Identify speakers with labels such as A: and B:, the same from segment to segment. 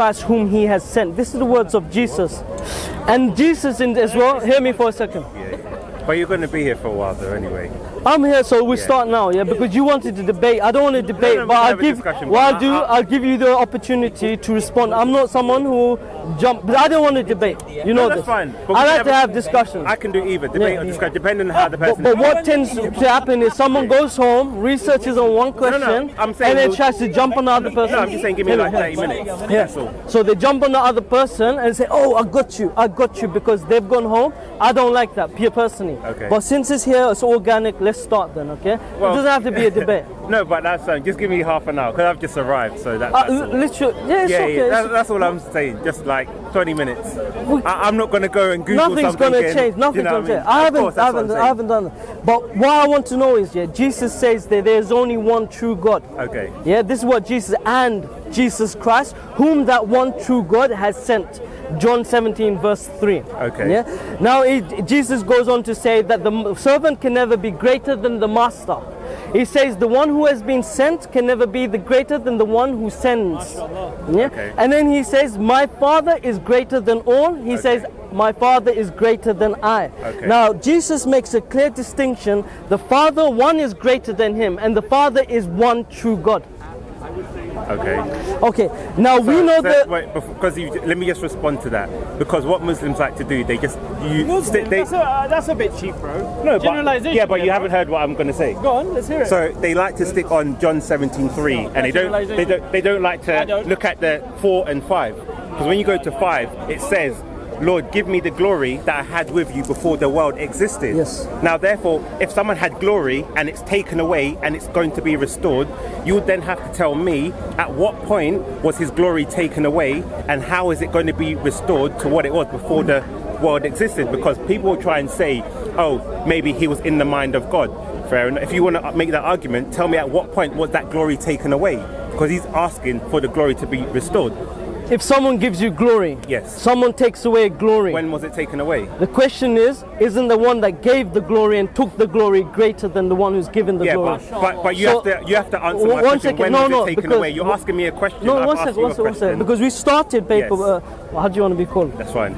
A: Christ whom he has sent. This is the words of Jesus. And Jesus in as well, hear me for a second.
B: Yeah. But you're going to be here for a while though anyway.
A: I'm here, so we start now, yeah, because you wanted to debate. I don't want to debate, but I'll give you the opportunity to respond. I'm not someone who jump, but I don't want to debate. You know
B: that's
A: this.
B: Fine.
A: I like to have discussions.
B: I can do either debate or discussion, depending on how the person.
A: But what tends to happen is someone goes home, researches on one question,
B: I'm saying
A: and then tries to jump on the other person.
B: No, I'm just saying, give me like 30 minutes.
A: Yeah.
B: That's all.
A: So they jump on the other person and say, "Oh, I got you," because they've gone home. I don't like that, personally.
B: Okay.
A: But since it's here, it's organic. Let's start then, okay? Well, it doesn't have to be a debate.
B: No, but that's fine. Just give me half an hour because I've just arrived, so that's all.
A: Literally, yeah, it's okay.
B: That's all I'm saying. Just like 20 minutes. I'm not going to go and Google
A: nothing's
B: something.
A: Nothing's going to change. Nothing's going to change. I haven't done it. But what I want to know is, yeah, Jesus says that there's only one true God.
B: Okay.
A: Yeah, this is what Jesus and Jesus Christ, whom that one true God has sent. John 17 verse 3.
B: Okay.
A: Yeah. Now Jesus goes on to say that the servant can never be greater than the master. He says the one who has been sent can never be greater than the one who sends. Yeah.
B: Okay.
A: And then he says, my Father is greater than all. He says, my Father is greater than I.
B: Okay.
A: Now Jesus makes a clear distinction. The Father, one is greater than him, and the Father is one true God.
B: Okay.
A: Okay. Now we know that.
B: Wait, because let me just respond to that. Because what Muslims like to do, they just
C: that's a bit cheap, bro.
B: No,
C: generalization.
B: Yeah, but you haven't heard what I'm going to say.
C: Go on, let's hear it.
B: So they like to stick on John 17:3, and they don't like to look at the 4 and 5. Because when you go to 5, it says, Lord, give me the glory that I had with you before the world existed.
A: Yes.
B: Now, therefore, if someone had glory and it's taken away and it's going to be restored, you would then have to tell me at what point was his glory taken away and how is it going to be restored to what it was before the world existed? Because people will try and say, oh, maybe he was in the mind of God. Fair enough. If you want to make that argument, tell me at what point was that glory taken away? Because he's asking for the glory to be restored.
A: If someone gives you glory,
B: yes,
A: someone takes away glory.
B: When was it taken away?
A: The question is, isn't the one that gave the glory and took the glory greater than the one who's given the glory?
B: But you have to answer my question. When was it taken away? You're asking me a question.
A: No, one second. Because we started paper.
B: Yes.
A: How do you want to be called?
B: That's fine.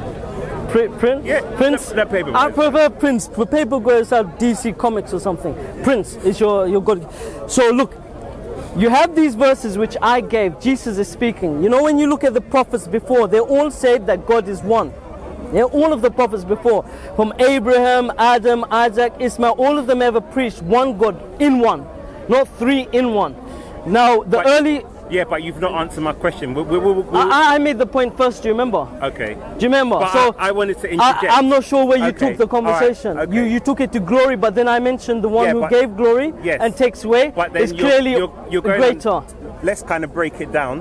A: Prince?
B: Yeah,
A: Prince?
B: The paper.
A: I prefer Prince. For paper goes have DC Comics or something. Prince is your good. So look. You have these verses which I gave. Jesus is speaking. You know, when you look at the prophets before, they all said that God is one. Yeah, all of the prophets before, from Abraham, Adam, Isaac, Ismail, all of them ever preached one God in one, not three in one. Now,
B: Yeah, but you've not answered my question.
A: I made the point first, do you remember?
B: Okay.
A: Do you remember?
B: But
A: so
B: I wanted to interject.
A: I'm not sure where you took the conversation.
B: Right. Okay.
A: You took it to glory, but then I mentioned the one who gave glory and takes away is clearly greater.
B: Let's kind of break it down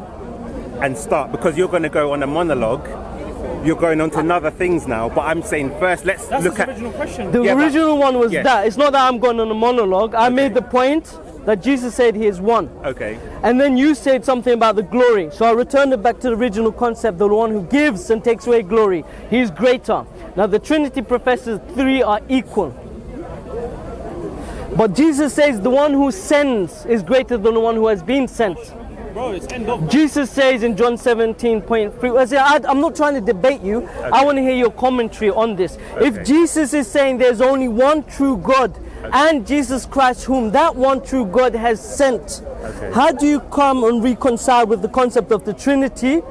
B: and start, because you're going to go on a monologue. You're going on to other things now, but I'm saying first, let's look at the original question.
A: The original one was that. It's not that I'm going on a monologue. I made the point that Jesus said he is one.
B: Okay.
A: And then you said something about the glory. So I returned it back to the original concept, the one who gives and takes away glory. He is greater. Now the Trinity professes three are equal. But Jesus says the one who sends is greater than the one who has been sent.
C: Bro, it's end of.
A: Jesus says in John 17:3, I'm not trying to debate you. Okay. I want to hear your commentary on this. Okay. If Jesus is saying there's only one true God, and Jesus Christ whom that one true God has sent, how do you come and reconcile with the concept of the Trinity?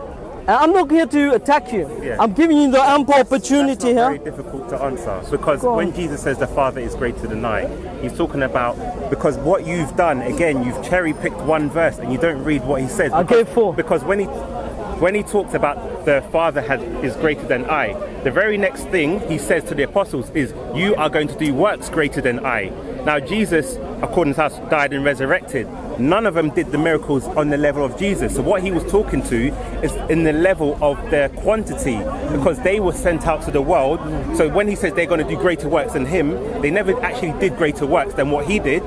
A: I'm not here to attack you.
B: Yeah.
A: I'm giving you the ample opportunity here.
B: That's very difficult to answer, because when Jesus says the Father is greater than I, he's talking about, because what you've done, again, you've cherry-picked one verse and you don't read what he says.
A: I gave 4.
B: Because when he talks about the Father is greater than I, the very next thing he says to the apostles is, you are going to do works greater than I. Now Jesus, according to us, died and resurrected. None of them did the miracles on the level of Jesus. So what he was talking to is in the level of their quantity, because they were sent out to the world. So when he says they're going to do greater works than him, they never actually did greater works than what he did,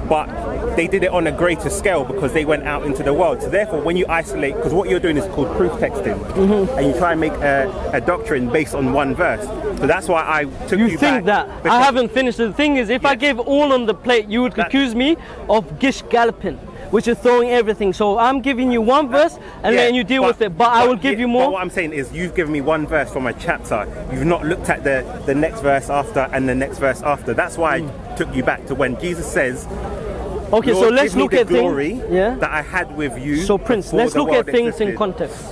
B: but they did it on a greater scale because they went out into the world. So therefore, when you isolate, because what you're doing is called proof texting, and you try and make a doctrine based on one verse. So that's why I took you back.
A: You think that? I haven't finished. The thing is, if I gave all on the plate, you would accuse me of gish galloping. which is throwing everything. So I'm giving you one verse and
B: Yeah,
A: then you deal with it. But I will give you
B: But
A: more.
B: what I'm saying is, you've given me one verse from a chapter. You've not looked at the next verse after and the next verse after. That's why I took you back to when Jesus says,
A: Okay, so
B: Lord,
A: let's
B: give me
A: look
B: the
A: at
B: glory
A: things. Yeah.
B: that I had with you.
A: So Prince,
B: before
A: let's
B: the
A: look
B: world
A: at things in
B: existed.
A: context.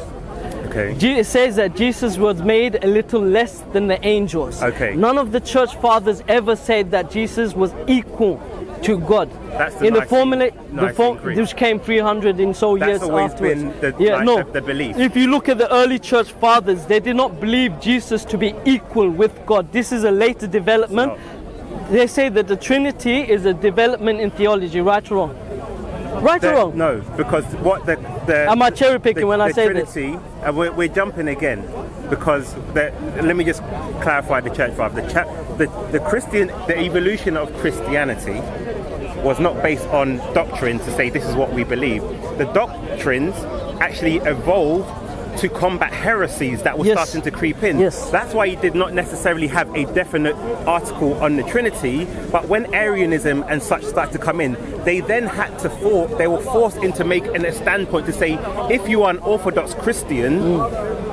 B: Okay.
A: It says that Jesus was made a little less than the angels.
B: Okay.
A: None of the church fathers ever said that Jesus was equal to God.
B: That's the
A: in the
B: Nicene-
A: formula,
B: Nicene Creed.
A: which came 300 and so
B: That's
A: years
B: always
A: afterwards.
B: been the belief.
A: If you look at the early church fathers, they did not believe Jesus to be equal with God. This is a later development. They say that the Trinity is a development in theology, right or wrong? Right or wrong?
B: No, because what the
A: Am I cherry picking when I say this?
B: Trinity, we're jumping again, because let me just clarify the church father. The evolution of Christianity was not based on doctrine to say this is what we believe. The doctrines actually evolved to combat heresies that were
A: Yes.
B: starting to creep in.
A: Yes.
B: That's why you did not necessarily have a definite article on the Trinity, but when Arianism and such started to come in, they then had to they were forced into making a standpoint to say, if you are an Orthodox Christian,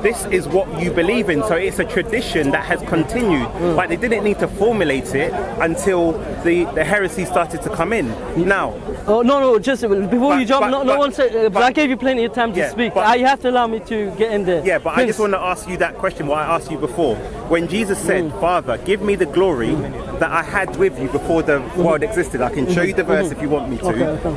B: this is what you believe in. So it's a tradition that has continued, but they didn't need to formulate it until the heresy started to come in. Now,
A: Oh no! Just before you jump,
B: but-
A: no one said. But I gave you plenty of time to
B: Yeah,
A: speak.
B: but-
A: You have to allow me to get in there.
B: yeah, but I
A: Prince,
B: just want to ask you that question, what I asked you before. When Jesus said, Father, give me the glory that I had with you before the world existed. I can show you the verse if you want me to.
A: Okay.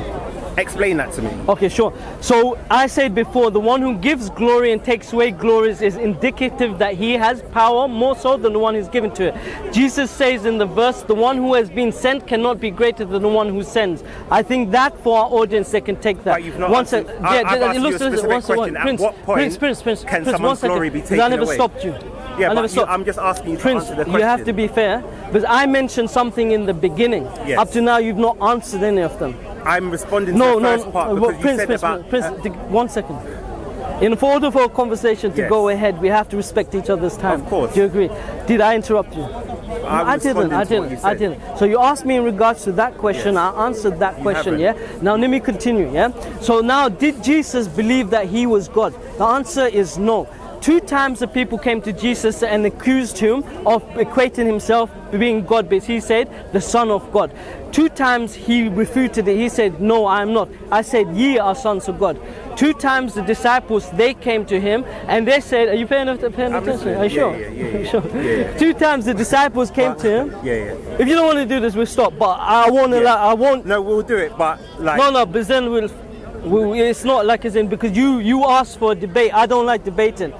B: Explain that to me.
A: Okay, sure. So I said before, the one who gives glory and takes away glories is indicative that he has power more so than the one who's given to it. Jesus says in the verse, the one who has been sent cannot be greater than the one who sends. I think that for our audience, they can take that.
B: But you've not
A: One
B: answered-
A: sec-
B: I've asked you a
A: listen,
B: specific
A: one second.
B: question. At
A: Prince,
B: what point
A: Prince,
B: can
A: one
B: someone's
A: second.
B: glory be
A: 'Cause
B: taken
A: I never
B: away?
A: stopped you.
B: Yeah,
A: I never
B: but
A: stopped.
B: I'm just asking you to
A: Prince,
B: answer the question.
A: you have to be fair, because I mentioned something in the beginning.
B: Yes.
A: Up to now, you've not answered any of them.
B: I'm responding to
A: No,
B: the first part
A: well,
B: because you
A: Prince,
B: said
A: Prince,
B: about...
A: Prince, 1 second. In order for a conversation to
B: Yes.
A: go ahead, we have to respect each other's time.
B: Of course.
A: Do you agree? Did I interrupt you? I didn't.
B: responding to what you said.
A: So you asked me in regards to that question.
B: Yes.
A: I answered that question.
B: haven't.
A: Yeah. Now let me continue. Yeah. So now, did Jesus believe that he was God? The answer is no. 2 times the people came to Jesus and accused him of equating himself to being God, but he said the Son of God. 2 times he refuted it. He said, no, I am not. I said, ye are sons of God. 2 times the disciples, they came to him and they said, are you paying attention?
B: listening.
A: Are you sure?
B: Yeah.
A: Sure.
B: Yeah.
A: 2 times the disciples came to him.
B: Yeah.
A: If you don't want to do this, we'll stop. But I won't allow. I won't.
B: No, we'll do it, but like...
A: No, but then it's not like as in, because you asked for a debate. I don't like debating.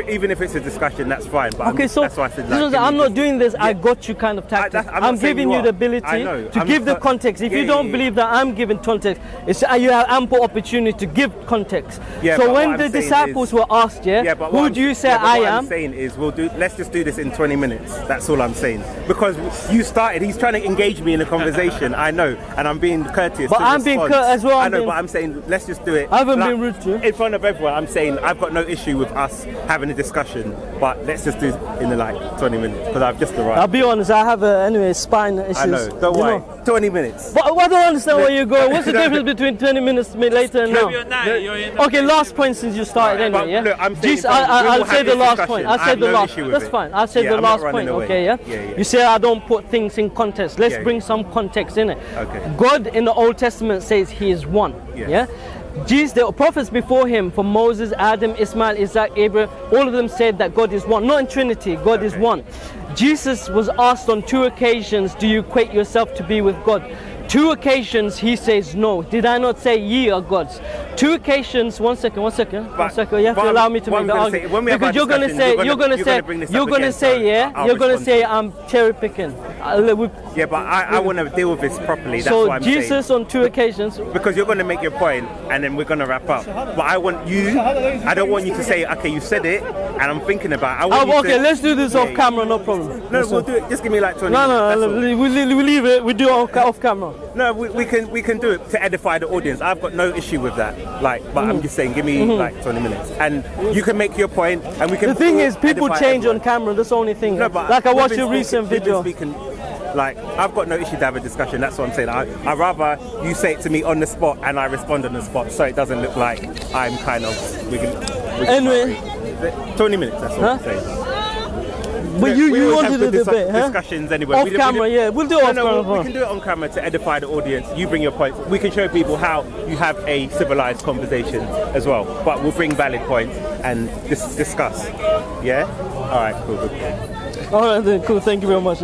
B: Even if it's a discussion, that's fine. But
A: Okay, so
B: that's why I said,
A: this is- I'm not doing this. I got you kind of tactic.
B: I'm not
A: I'm
B: saying
A: giving
B: you
A: you
B: are.
A: the ability
B: I know.
A: to
B: I'm
A: give the
B: just-
A: context. If
B: yeah,
A: you don't
B: yeah.
A: believe that I'm giving context, you have ample opportunity to give context.
B: Yeah,
A: so
B: but
A: when
B: what
A: the
B: I'm saying
A: disciples
B: is-
A: were asked,
B: but
A: who
B: what
A: do you say
B: but
A: I
B: what
A: am?
B: I'm saying is, let's just do this in 20 minutes. That's all I'm saying. Because you started, he's trying to engage me in a conversation. I know, and I'm being courteous.
A: But
B: to
A: I'm being
B: respond.
A: as well,
B: I
A: I'm
B: know,
A: being-
B: but I'm saying let's just do it.
A: I haven't been rude to you.
B: In front of everyone, I'm saying I've got no issue with us having a discussion, but let's just do it in like 20 minutes because I've just arrived.
A: I'll be honest. I have spine issues.
B: I know. Don't
A: you
B: worry.
A: know.
B: 20 minutes.
A: But I don't understand where you're going. What's the difference between 20 minutes later and now? Okay, last point since you started
B: Right, but
A: anyway, yeah?
B: look, I'm saying
A: I'll
B: we will
A: say
B: have
A: the
B: this
A: last
B: discussion.
A: point. I'll
B: I
A: say
B: have
A: the
B: no
A: last
B: issue with
A: That's
B: it.
A: fine. I'll say
B: Yeah,
A: the
B: I'm not
A: last
B: running
A: point,
B: away.
A: okay, yeah?
B: Yeah.
A: You say I don't put things in context. Let's
B: Yeah.
A: bring some context in it.
B: Okay.
A: God in the Old Testament says he is one,
B: Yes.
A: yeah? Jesus, the prophets before him, from Moses, Adam, Ismail, Isaac, Abraham, all of them said that God is one. Not in Trinity, God is one. Jesus was asked on 2 occasions, do you equate yourself to be with God? 2 occasions he says no. Did I not say ye are gods? 2 occasions, one second. You have to allow me to make the argument. Because you're going to say, you're going to say, yeah, you're going to say I'm cherry picking.
B: Yeah, but I want to deal with this properly. That's
A: So
B: what I'm saying.
A: Jesus on 2 occasions.
B: Because you're going to make your point and then we're going to wrap up. But I don't want you to say, okay, you said it and I'm thinking about it. I want you
A: Okay,
B: to,
A: let's do this off camera, no problem.
B: No, we'll do it. Just give me like 20
A: No,
B: minutes. That's all.
A: we leave it. We do it off camera.
B: No, we can do it to edify the audience. I've got no issue with that. But I'm just saying, give me like 20 minutes, and you can make your point, and we can.
A: The thing is, people
B: edify
A: change
B: everyone.
A: on camera. That's the only thing.
B: No, but
A: like I
B: we've
A: watched
B: been
A: your recent
B: speaking-
A: video.
B: we've been speaking, like, I've got no issue to have a discussion. That's what I'm saying. I'd rather you say it to me on the spot and I respond on the spot, so it doesn't look like I'm kind of
A: Anyway.
B: 20 minutes. That's what I'm saying.
A: But
B: We
A: you
B: always
A: wanted
B: have
A: the
B: good
A: debate, huh?
B: discussions anyway.
A: Off camera, yeah. We'll do it off camera.
B: We can do it on camera to edify the audience. You bring your points. We can show people how you have a civilized conversation as well. But we'll bring valid points and discuss. Yeah? All right, cool.
A: All right, then, cool. Thank you very much.